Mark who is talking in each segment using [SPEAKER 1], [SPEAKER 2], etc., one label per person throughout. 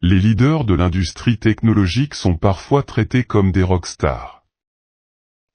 [SPEAKER 1] Les leaders de l'industrie technologique sont parfois traités comme des rockstars.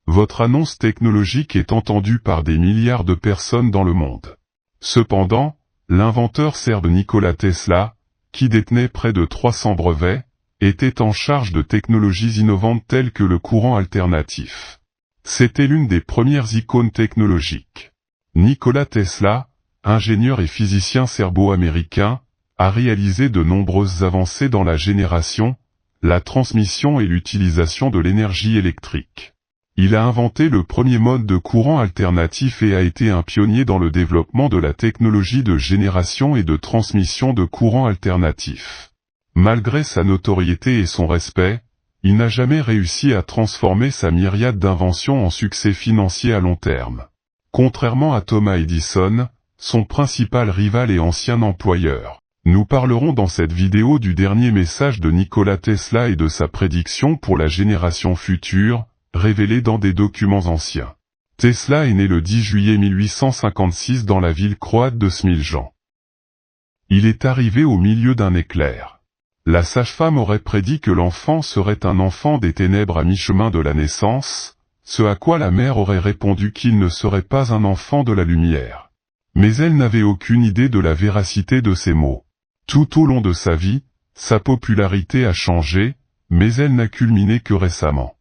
[SPEAKER 1] Votre annonce technologique est entendue par des milliards de personnes dans le monde. Cependant, l'inventeur serbe Nikola Tesla, qui détenait près de 300 brevets, était en charge de technologies innovantes telles que le courant alternatif. C'était l'une des premières icônes technologiques. Nikola Tesla, ingénieur et physicien serbo-américain, a réalisé de nombreuses avancées dans la génération, la transmission et l'utilisation de l'énergie électrique. Il a inventé le premier mode de courant alternatif et a été un pionnier dans le développement de la technologie de génération et de transmission de courant alternatif. Malgré sa notoriété et son respect, il n'a jamais réussi à transformer sa myriade d'inventions en succès financier à long terme. Contrairement à Thomas Edison, son principal rival et ancien employeur. Nous parlerons dans cette vidéo du dernier message de Nikola Tesla et de sa prédiction pour la génération future, révélée dans des documents anciens. Tesla est né le 10 juillet 1856 dans la ville croate de Smiljan. Il est arrivé au milieu d'un éclair. La sage-femme aurait prédit que l'enfant serait un enfant des ténèbres à mi-chemin de la naissance, ce à quoi la mère aurait répondu qu'il ne serait pas un enfant de la lumière. Mais elle n'avait aucune idée de la véracité de ces mots. Tout au long de sa vie, sa popularité a changé, mais elle n'a culminé que récemment.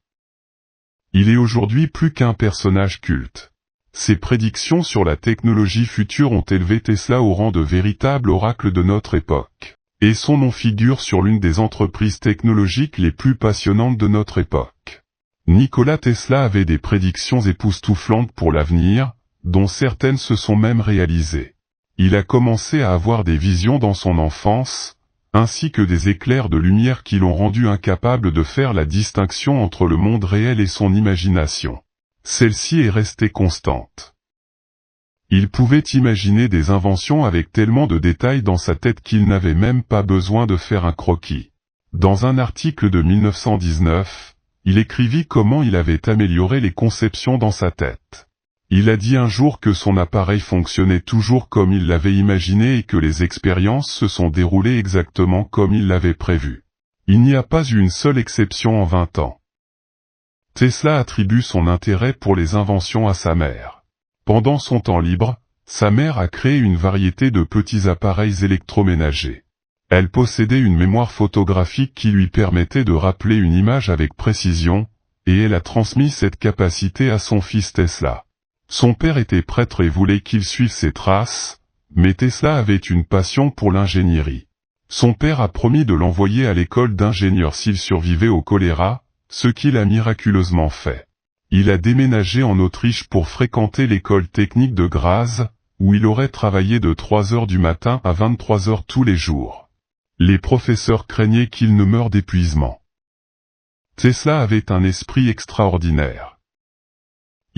[SPEAKER 1] Il est aujourd'hui plus qu'un personnage culte. Ses prédictions sur la technologie future ont élevé Tesla au rang de véritable oracle de notre époque. Et son nom figure sur l'une des entreprises technologiques les plus passionnantes de notre époque. Nikola Tesla avait des prédictions époustouflantes pour l'avenir, dont certaines se sont même réalisées. Il a commencé à avoir des visions dans son enfance, ainsi que des éclairs de lumière qui l'ont rendu incapable de faire la distinction entre le monde réel et son imagination. Celle-ci est restée constante. Il pouvait imaginer des inventions avec tellement de détails dans sa tête qu'il n'avait même pas besoin de faire un croquis. Dans un article de 1919, il écrivit comment il avait amélioré les conceptions dans sa tête. Il a dit un jour que son appareil fonctionnait toujours comme il l'avait imaginé et que les expériences se sont déroulées exactement comme il l'avait prévu. Il n'y a pas eu une seule exception en 20 ans. Tesla attribue son intérêt pour les inventions à sa mère. Pendant son temps libre, sa mère a créé une variété de petits appareils électroménagers. Elle possédait une mémoire photographique qui lui permettait de rappeler une image avec précision, et elle a transmis cette capacité à son fils Tesla. Son père était prêtre et voulait qu'il suive ses traces, mais Tesla avait une passion pour l'ingénierie. Son père a promis de l'envoyer à l'école d'ingénieur s'il survivait au choléra, ce qu'il a miraculeusement fait. Il a déménagé en Autriche pour fréquenter l'école technique de Graz, où il aurait travaillé de 3 heures du matin à 23 heures tous les jours. Les professeurs craignaient qu'il ne meure d'épuisement. Tesla avait un esprit extraordinaire.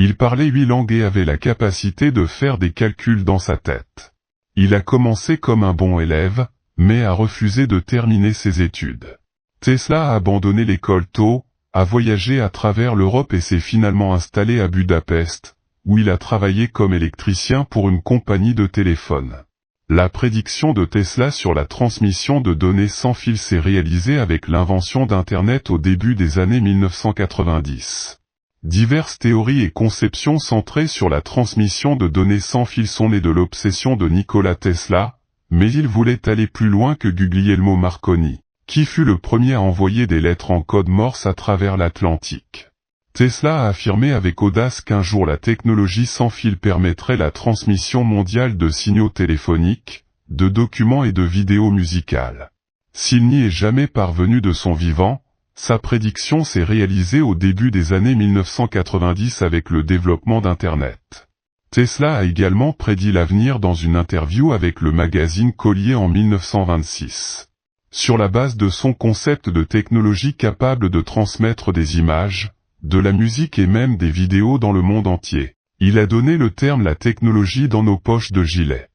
[SPEAKER 1] Il parlait 8 langues et avait la capacité de faire des calculs dans sa tête. Il a commencé comme un bon élève, mais a refusé de terminer ses études. Tesla a abandonné l'école tôt, a voyagé à travers l'Europe et s'est finalement installé à Budapest, où il a travaillé comme électricien pour une compagnie de téléphone. La prédiction de Tesla sur la transmission de données sans fil s'est réalisée avec l'invention d'Internet au début des années 1990. Diverses théories et conceptions centrées sur la transmission de données sans fil sont nées de l'obsession de Nikola Tesla, mais il voulait aller plus loin que Guglielmo Marconi, qui fut le premier à envoyer des lettres en code Morse à travers l'Atlantique. Tesla a affirmé avec audace qu'un jour la technologie sans fil permettrait la transmission mondiale de signaux téléphoniques, de documents et de vidéos musicales. S'il n'y est jamais parvenu de son vivant, sa prédiction s'est réalisée au début des années 1990 avec le développement d'Internet. Tesla a également prédit l'avenir dans une interview avec le magazine Collier en 1926. Sur la base de son concept de technologie capable de transmettre des images, de la musique et même des vidéos dans le monde entier, il a donné le terme la technologie dans nos poches de gilet.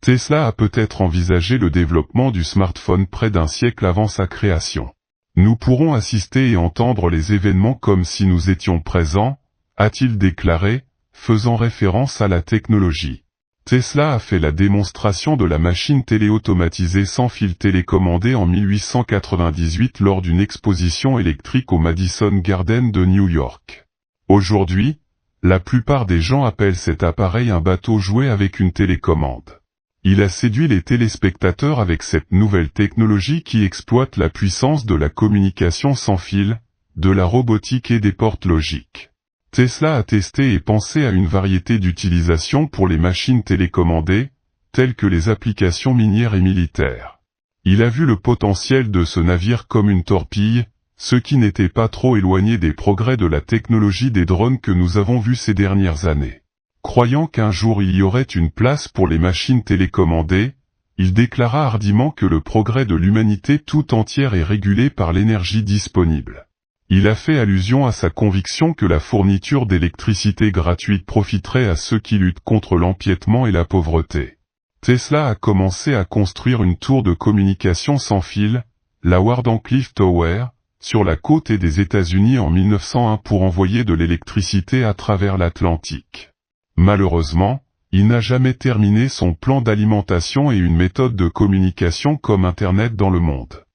[SPEAKER 1] Tesla a peut-être envisagé le développement du smartphone près d'un siècle avant sa création. Nous pourrons assister et entendre les événements comme si nous étions présents, a-t-il déclaré, faisant référence à la technologie. Tesla a fait la démonstration de la machine téléautomatisée sans fil télécommandée en 1898 lors d'une exposition électrique au Madison Garden de New York. Aujourd'hui, la plupart des gens appellent cet appareil un bateau jouet avec une télécommande. Il a séduit les téléspectateurs avec cette nouvelle technologie qui exploite la puissance de la communication sans fil, de la robotique et des portes logiques. Tesla a testé et pensé à une variété d'utilisations pour les machines télécommandées, telles que les applications minières et militaires. Il a vu le potentiel de ce navire comme une torpille, ce qui n'était pas trop éloigné des progrès de la technologie des drones que nous avons vus ces dernières années. Croyant qu'un jour il y aurait une place pour les machines télécommandées, il déclara hardiment que le progrès de l'humanité tout entière est régulé par l'énergie disponible. Il a fait allusion à sa conviction que la fourniture d'électricité gratuite profiterait à ceux qui luttent contre l'empiètement et la pauvreté. Tesla a commencé à construire une tour de communication sans fil, la Wardenclyffe Tower, sur la côte est des États-Unis en 1901 pour envoyer de l'électricité à travers l'Atlantique. Malheureusement, il n'a jamais terminé son plan d'alimentation et une méthode de communication comme Internet dans le monde.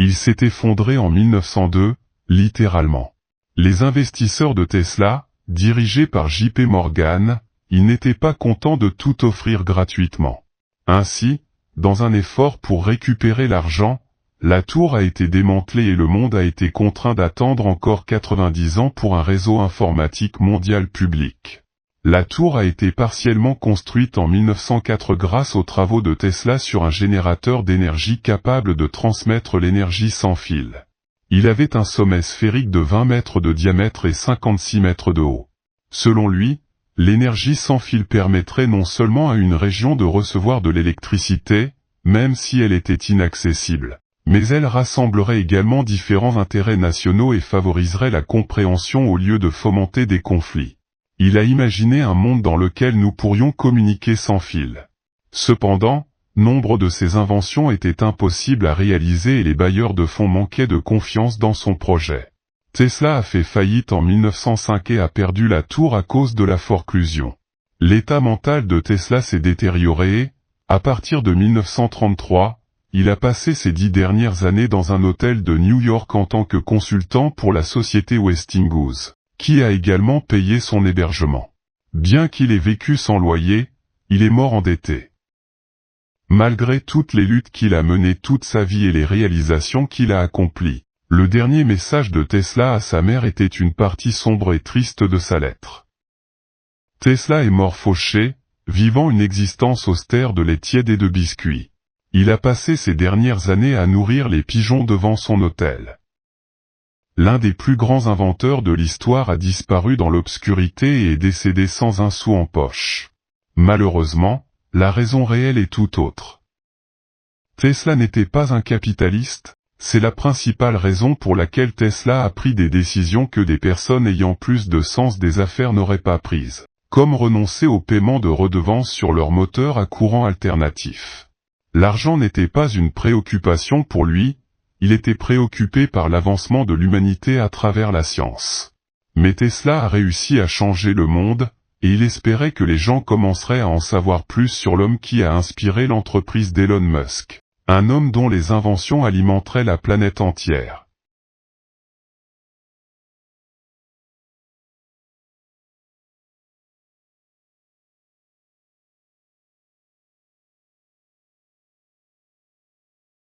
[SPEAKER 1] Il s'est effondré en 1902, littéralement. Les investisseurs de Tesla, dirigés par JP Morgan, ils n'étaient pas contents de tout offrir gratuitement. Ainsi, dans un effort pour récupérer l'argent, la tour a été démantelée et le monde a été contraint d'attendre encore 90 ans pour un réseau informatique mondial public. La tour a été partiellement construite en 1904 grâce aux travaux de Tesla sur un générateur d'énergie capable de transmettre l'énergie sans fil. Il avait un sommet sphérique de 20 mètres de diamètre et 56 mètres de haut. Selon lui, l'énergie sans fil permettrait non seulement à une région de recevoir de l'électricité, même si elle était inaccessible, mais elle rassemblerait également différents intérêts nationaux et favoriserait la compréhension au lieu de fomenter des conflits. Il a imaginé un monde dans lequel nous pourrions communiquer sans fil. Cependant, nombre de ses inventions étaient impossibles à réaliser et les bailleurs de fonds manquaient de confiance dans son projet. Tesla a fait faillite en 1905 et a perdu la tour à cause de la forclusion. L'état mental de Tesla s'est détérioré et, à partir de 1933, il a passé ses 10 dernières années dans un hôtel de New York en tant que consultant pour la société Westinghouse, qui a également payé son hébergement. Bien qu'il ait vécu sans loyer, il est mort endetté. Malgré toutes les luttes qu'il a menées toute sa vie et les réalisations qu'il a accomplies, le dernier message de Tesla à sa mère était une partie sombre et triste de sa lettre. Tesla est mort fauché, vivant une existence austère de lait tiède et de biscuits. Il a passé ses dernières années à nourrir les pigeons devant son hôtel. L'un des plus grands inventeurs de l'histoire a disparu dans l'obscurité et est décédé sans un sou en poche. Malheureusement, la raison réelle est tout autre. Tesla n'était pas un capitaliste, c'est la principale raison pour laquelle Tesla a pris des décisions que des personnes ayant plus de sens des affaires n'auraient pas prises, comme renoncer au paiement de redevances sur leur moteur à courant alternatif. L'argent n'était pas une préoccupation pour lui, il était préoccupé par l'avancement de l'humanité à travers la science. Mais Tesla a réussi à changer le monde, et il espérait que les gens commenceraient à en savoir plus sur l'homme qui a inspiré l'entreprise d'Elon Musk, un homme dont les inventions alimenteraient la planète entière.